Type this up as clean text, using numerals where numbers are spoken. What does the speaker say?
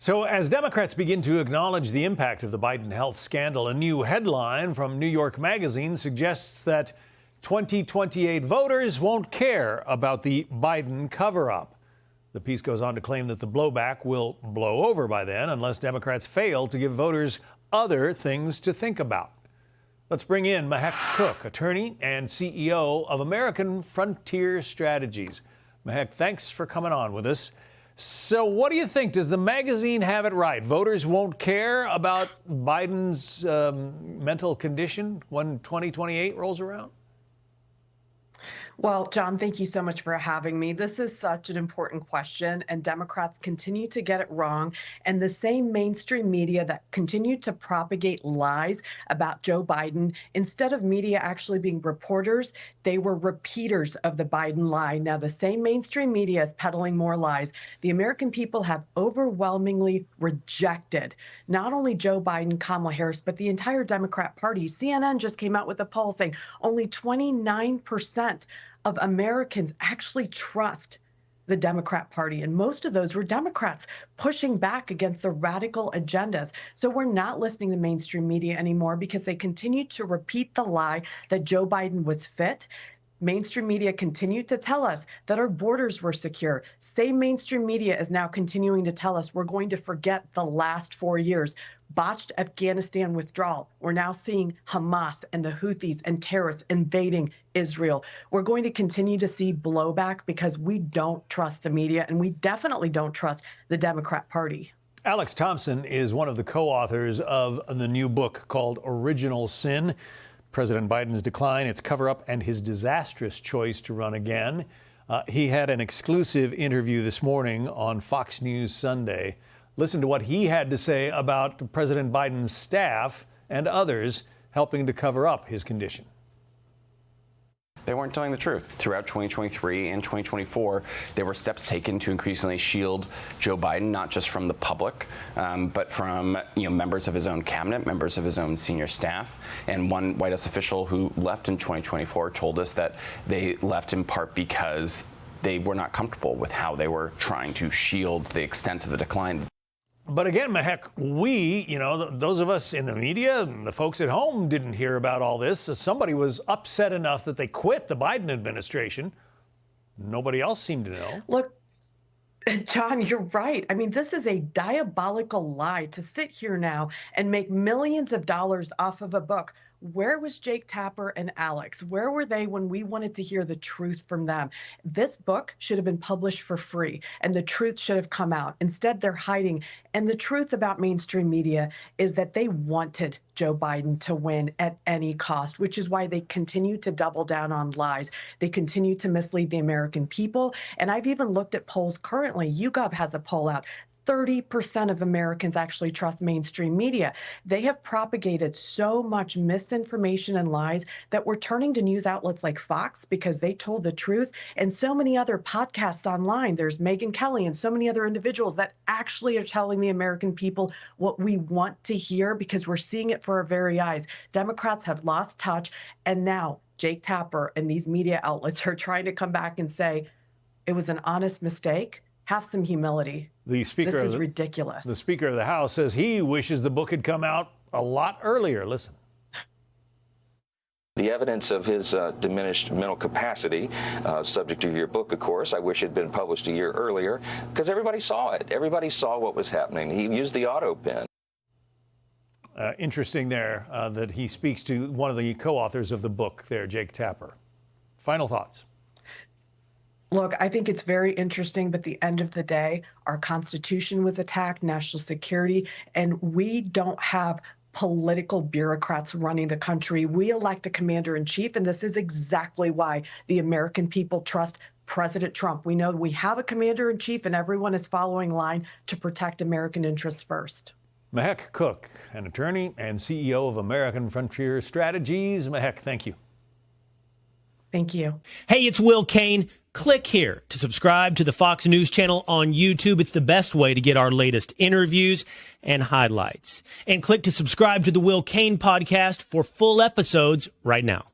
So, as Democrats begin to acknowledge the impact of the Biden health scandal, a new headline from New York Magazine suggests that 2028 voters won't care about the Biden cover-up. The piece goes on to claim that the blowback will blow over by then unless Democrats fail to give voters other things to think about. Let's bring in Mahek Cook, attorney and CEO of American Frontier Strategies. Mahek, thanks for coming on with us. So what do you think? Does the magazine have it right? Voters won't care about Biden's mental condition when 2028 rolls around? Well, John, thank you so much for having me. This is such an important question, and Democrats continue to get it wrong. And the same mainstream media that continue to propagate lies about Joe Biden, instead of media actually being reporters, they were repeaters of the Biden lie. Now, the same mainstream media is peddling more lies. The American people have overwhelmingly rejected not only Joe Biden, Kamala Harris, but the entire Democrat Party. CNN just came out with a poll saying only 29% of Americans actually trust the Democrat Party. And most of those were Democrats pushing back against the radical agendas. So we're not listening to mainstream media anymore because they continue to repeat the lie that Joe Biden was fit. Mainstream media continued to tell us that our borders were secure. Same mainstream media is now continuing to tell us we're going to forget the last 4 years. Botched Afghanistan withdrawal. We're now seeing Hamas and the Houthis and terrorists invading Israel. We're going to continue to see blowback because we don't trust the media, and we definitely don't trust the Democrat Party. Alex Thompson is one of the co-authors of the new book called Original Sin: President Biden's Decline, Its Cover-Up, and His Disastrous Choice to Run Again. He had an exclusive interview this morning on Fox News Sunday. Listen to what he had to say about President Biden's staff and others helping to cover up his condition. They weren't telling the truth. Throughout 2023 and 2024, there were steps taken to increasingly shield Joe Biden, not just from the public, but from members of his own cabinet, members of his own senior staff. And one White House official who left in 2024 told us that they left in part because they were not comfortable with how they were trying to shield the extent of the decline. But again, Mahek, those of us in the media, the folks at home didn't hear about all this. Somebody was upset enough that they quit the Biden administration. Nobody else seemed to know. Look, John, you're right. I mean, this is a diabolical lie to sit here now and make millions of dollars off of a book. Where was Jake Tapper and Alex? Where were they when we wanted to hear the truth from them? This book should have been published for free, and the truth should have come out. Instead, they're hiding. And the truth about mainstream media is that they wanted Joe Biden to win at any cost, which is why they continue to double down on lies. They continue to mislead the American people. And I've even looked at polls currently. YouGov has a poll out. 30% of Americans actually trust mainstream media. They have propagated so much misinformation and lies that we're turning to news outlets like Fox because they told the truth, and so many other podcasts online. There's Megyn Kelly and so many other individuals that actually are telling the American people what we want to hear because we're seeing it for our very eyes. Democrats have lost touch, and now Jake Tapper and these media outlets are trying to come back and say it was an honest mistake. Have some humility. This is ridiculous. The Speaker of the House says he wishes the book had come out a lot earlier. Listen. The evidence of his diminished mental capacity, subject to your book, of course, I wish it had been published a year earlier, because everybody saw it. Everybody saw what was happening. He used the auto pen. Interesting there that he speaks to one of the co-authors of the book there, Jake Tapper. Final thoughts. Look, I think it's very interesting, but at the end of the day, our Constitution was attacked, national security, and we don't have political bureaucrats running the country. We elect a commander-in-chief, and this is exactly why the American people trust President Trump. We know we have a commander-in-chief, and everyone is following line to protect American interests first. Mahek Cook, an attorney and CEO of American Frontier Strategies. Mahek, thank you. Thank you. Hey, it's Will Cain. Click here to subscribe to the Fox News channel on YouTube. It's the best way to get our latest interviews and highlights. And click to subscribe to the Will Cain podcast for full episodes right now.